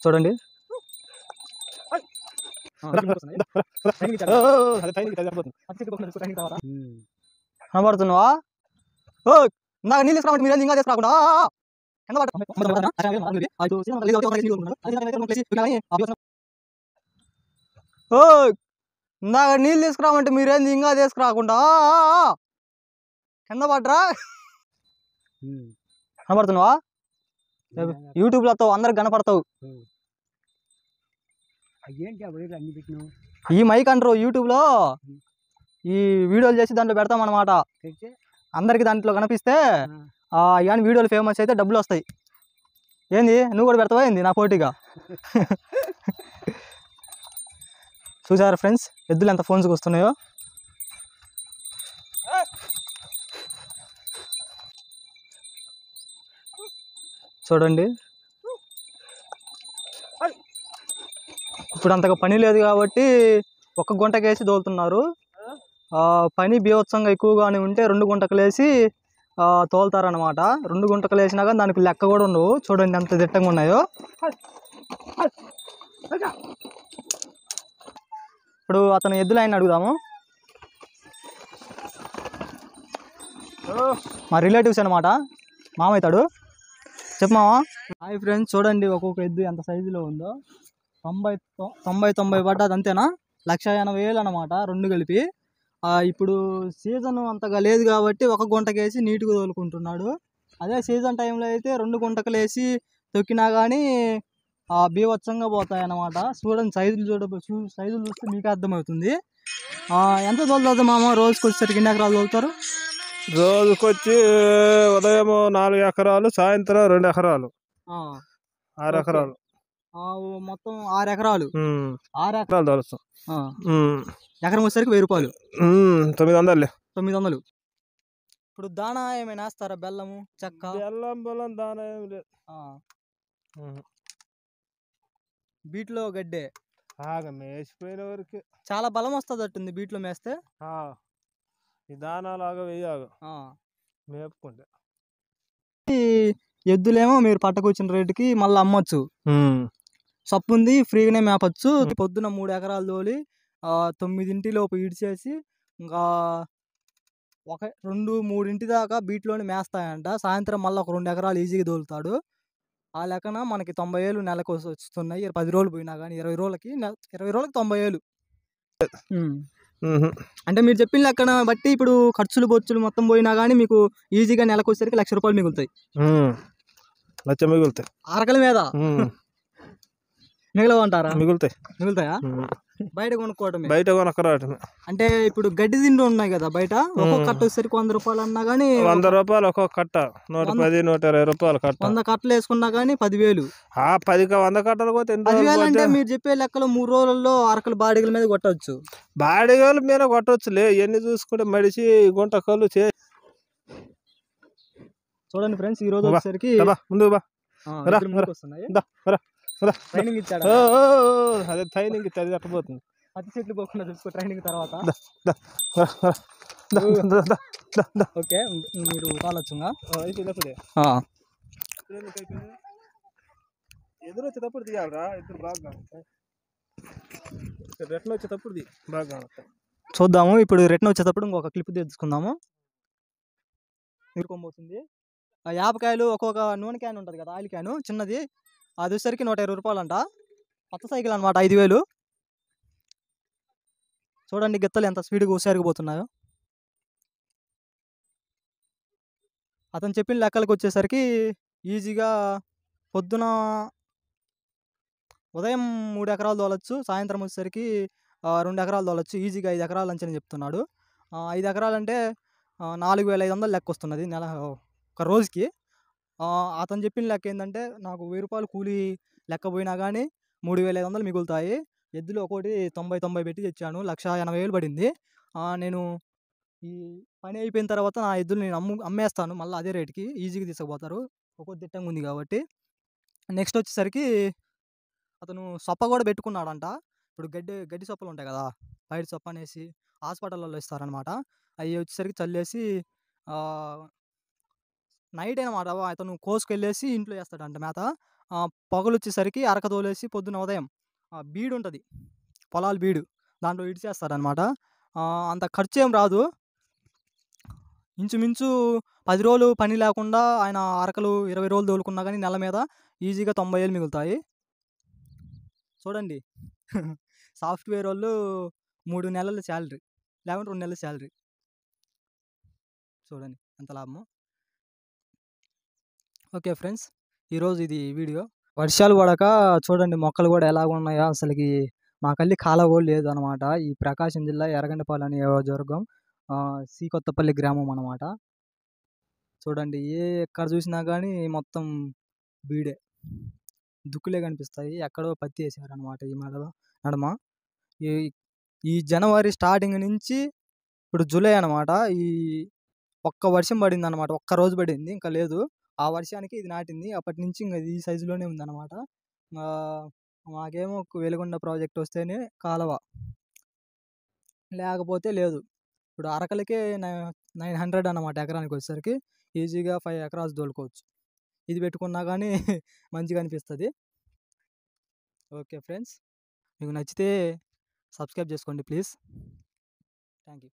చూడండి. కనబడుతున్నావా? నాకు నీళ్ళు తీసుకురామంటే మీరు ఇంకా తీసుకురాకుండా ఇందాక నీళ్ళు తీసుకురామంటే మీరేంది ఇంకా తీసుకురాకుండా కింద పడ్డరా? కనబడుతున్నావా? యూట్యూబ్లో అందరికి కనపడతావు. ఈ మైక్ అంటారు యూట్యూబ్లో ఈ వీడియోలు చేసి దాంట్లో పెడతాం అన్నమాట. అందరికి దాంట్లో కనిపిస్తే కానీ వీడియోలు ఫేమస్ అయితే డబ్బులు వస్తాయి. ఏంది నువ్వు కూడా పెడతావా ఏంది నా పోటీగా? చూసారా ఫ్రెండ్స్ ఎద్దులు ఎంత ఫోన్స్కి వస్తున్నాయో. చూడండి, ఇప్పుడు అంతగా పని లేదు కాబట్టి ఒక గుంటకేసి తోలుతున్నారు. పని బీభత్సంగా ఎక్కువగానే ఉంటే 2 గుంటకలు వేసి తోలుతారనమాట. 2 గుంటకలు వేసినా కానీ దానికి లెక్క కూడా ఉండవు. చూడండి ఎంత దిట్టంగా ఉన్నాయో. ఇప్పుడు అతను ఎద్దులు ఆయన అడుగుదాము. మా రిలేటివ్స్ అనమాట, మామవుతాడు. చెప్పు మామా. హాయ్ ఫ్రెండ్స్, చూడండి ఒక్కొక్క ఎద్దు ఎంత సైజులో ఉందో. 90 పడ్డది అంతేనా? 1,80,000 అనమాట 2 కలిపి. ఇప్పుడు సీజన్ అంతగా లేదు కాబట్టి ఒక గుంటకేసి నీట్గా తోలుకుంటున్నాడు. అదే సీజన్ టైంలో అయితే 2 గుంటకలు వేసి తొక్కినా కానీ బీభత్సంగా పోతాయి అన్నమాట. చూడండి సైజులు చూస్తే మీకే అర్థమవుతుంది. ఎంత తోలుతుంది మామ రోజుకి వచ్చేసరికి? ఎన్ని ఎకరాలు తోలుతారు? రోజుకొచ్చి ఉదయం 4 ఎకరాలు, సాయంత్రం 2 ఎకరాలు, 6 ఎకరాలు. మొత్తం 6 ఎకరాలు. 6 ఎకరాలు తోలుస్తాం. ఎకరం వచ్చేసరికి 1000 రూపాయలు. 900. ఇప్పుడు దానా ఏమైనా వేస్తారా? బెల్లము, చెక్క? బెల్లం దానా ఏమి లేదు. బీట్లో గడ్డే మేసిపోయిన వరకు చాలా బలం వస్తుంది అట్టుంది బీట్లో మేస్తే. ఈ దానా లాగా వేయాలి మేపుకుంటే. ఎద్దులేమో మీరు పట్టకొచ్చిన రేటుకి మళ్ళీ అమ్మొచ్చు. సప్పు ఉంది, ఫ్రీగానే మేపచ్చు. పొద్దున 3 ఎకరాలు తోలి 9 లోపు ఇడిచేసి ఇంకా 2-3 దాకా బీట్లోనే మేస్తాయంట. సాయంత్రం మళ్ళీ ఒక 2 ఎకరాలు ఈజీగా తోలుతాడు. ఆ లెక్కన మనకి 90,000 నెలకు వస్తున్నాయి. 10 రోజులు పోయినా కానీ 20 రోజులకి 90,000. అంటే మీరు చెప్పిన లెక్కన బట్టి ఇప్పుడు ఖర్చులు బొచ్చులు మొత్తం పోయినా కానీ మీకు ఈజీగా నెలకు వచ్చేసరికి 1,00,000 రూపాయలు మిగులుతాయి. అరకల మీద మిగలవంటారా? మిగులుతాయా? బయట కొనుక్కోవటమే. బయట కొనుక్కరావటమే. అంటే ఇప్పుడు గడ్డి తిండి ఉన్నాయి కదా బయట, ఒక్కొక్క కట్ట వచ్చేసరికి 100 రూపాయలు అన్నా కానీ 100 రూపాయలు ఒక్కొక్క కట్ట. 110-120 రూపాయలు కట్ట. 100 కట్టలు వేసుకున్నా కానీ 10,000. 100 కట్టలు పోతే 10,000 అంటే మీరు చెప్పే లెక్కలో 3 రోజుల్లో అరకలు బాడిగల మీద కొట్టవచ్చు. బాడిగల మీద కొట్టవచ్చులే. ఎన్ని చూసుకుంటే మడిచి గుంటకలు చూడండి ఫ్రెండ్స్, ఈ రోజు వచ్చేసరికి ముందు ట్రైనింగ్ ఇచ్చాడు. అదే ట్రైనింగ్ ఇచ్చేది అట్టపోతుంది. పత్తి చెట్లు పోకుండా చూసుకో ట్రైనింగ్ తర్వాత. ఓకే, మీరు కాలొచ్చుగా ఎదురు వచ్చేటప్పుడు తీయాలరా. ఇద్దరు బాగా రిటర్న్ వచ్చేటప్పుడు బాగా చూద్దాము. ఇప్పుడు రిటర్న్ వచ్చేటప్పుడు ఇంకొక క్లిప్ తీసుకుందాము. తీరుకోబోతుంది. యాపకాయలు ఒక్కొక్క నూనె క్యాన్ ఉంటుంది కదా, ఆయిల్ క్యాను చిన్నది, అది వచ్చేసరికి 120 రూపాయలు అంట. కొత్త సైకిల్ అనమాట, 5,000. చూడండి గిత్తలు ఎంత స్పీడ్గా ఉసారిపోతున్నాయో. అతను చెప్పిన లెక్కలకు వచ్చేసరికి ఈజీగా పొద్దున ఉదయం 3 ఎకరాలు తోలచ్చు, సాయంత్రం వచ్చేసరికి 2 ఎకరాలు తోలచ్చు. ఈజీగా 5 ఎకరాలు అని చెప్తున్నాడు. 5 ఎకరాలు అంటే 4,500 లెక్క వస్తున్నది నెల ఒక రోజుకి. అతను చెప్పిన లెక్క ఏంటంటే నాకు 1000 రూపాయలు కూలీ లెక్క పోయినా కానీ 3,500 మిగులుతాయి. ఎద్దులు ఒక్కోటి 90 పెట్టి తెచ్చాను. 1,80,000 పడింది. నేను ఈ పని అయిపోయిన తర్వాత నా ఎద్దులు నేను అమ్మేస్తాను మళ్ళీ అదే రేటుకి. ఈజీగా తీసుకుపోతారు, ఒక్కొక్క దిట్టంగా ఉంది కాబట్టి. నెక్స్ట్ వచ్చేసరికి అతను సొప్ప కూడా పెట్టుకున్నాడంట. ఇప్పుడు గడ్డి సొప్పలు ఉంటాయి కదా, బయట సొప్ప అనేసి హాస్పిటల్లో ఇస్తారనమాట. అవి వచ్చేసరికి చల్లేసి నైట్ అనమాట అతను కోసుకెళ్ళేసి ఇంట్లో వేస్తాడంట మేత. పొగలొచ్చేసరికి అరక తోలేసి పొద్దున ఉదయం బీడుంటది. పొలాల బీడు. దాంట్లో ఇడిచేస్తారనమాట. అంత ఖర్చేం రాదు. ఇంచుమించు 10 రోజులు పని లేకుండా ఆయన అరకలు 20 రోజులు తోలుకున్నా గానీ నెల మీద ఈజీగా 90,000 మిగులుతాయి. చూడండి. సాఫ్ట్‌వేరోళ్ళు 3 నెలల శాలరీ. లేకుంటే 2 నెలల శాలరీ. చూడండి ఎంత లాభమో. Okay friends. ఈరోజు ఇది వీడియో. వర్షాలు పడక చూడండి మొక్కలు గూడా ఎలాగున్నాయో అసలకి మాకల్లి కాలువ గూడా లేదనమాట. ఈ ప్రకాశం జిల్లా ఎర్రగొండపాలెం నియోజకవర్గం సి. కొత్తపల్లి గ్రామం అనమాట. చూడండి ఎక్కడ చూసినా గానీ మొత్తం బీడే. దుక్కులే కనిపిస్తాయి. ఎక్కడో పత్తి ఏసారనమాట ఈ నడమ. ఈ ఈ జనవరి స్టార్టింగ్ నుంచి ఇప్పుడు జూలై అనమాట. ఈ ఒక్క వర్షం పడిందనమాట. ఒక్క రోజు పడింది. ఇంకా లేదు. ఆ వర్షానికి ఇది నాటింది. అప్పటి నుంచి ఇంక ఈ సైజులోనే ఉందనమాట. మాకేమో వెలిగొండ ప్రాజెక్ట్ వస్తేనే కాలువ. లేకపోతే లేదు. ఇప్పుడు అరకలకే 900 అనమాట ఎకరానికొచ్చేసరికి. ఈజీగా 5 ఎకరాస్ తోలుకోవచ్చు. ఇది పెట్టుకున్నా గానీ మంచిగా అనిపిస్తది. Okay friends. మీకు నచ్చితే సబ్స్క్రైబ్ చేసుకోండి ప్లీజ్. Thank you.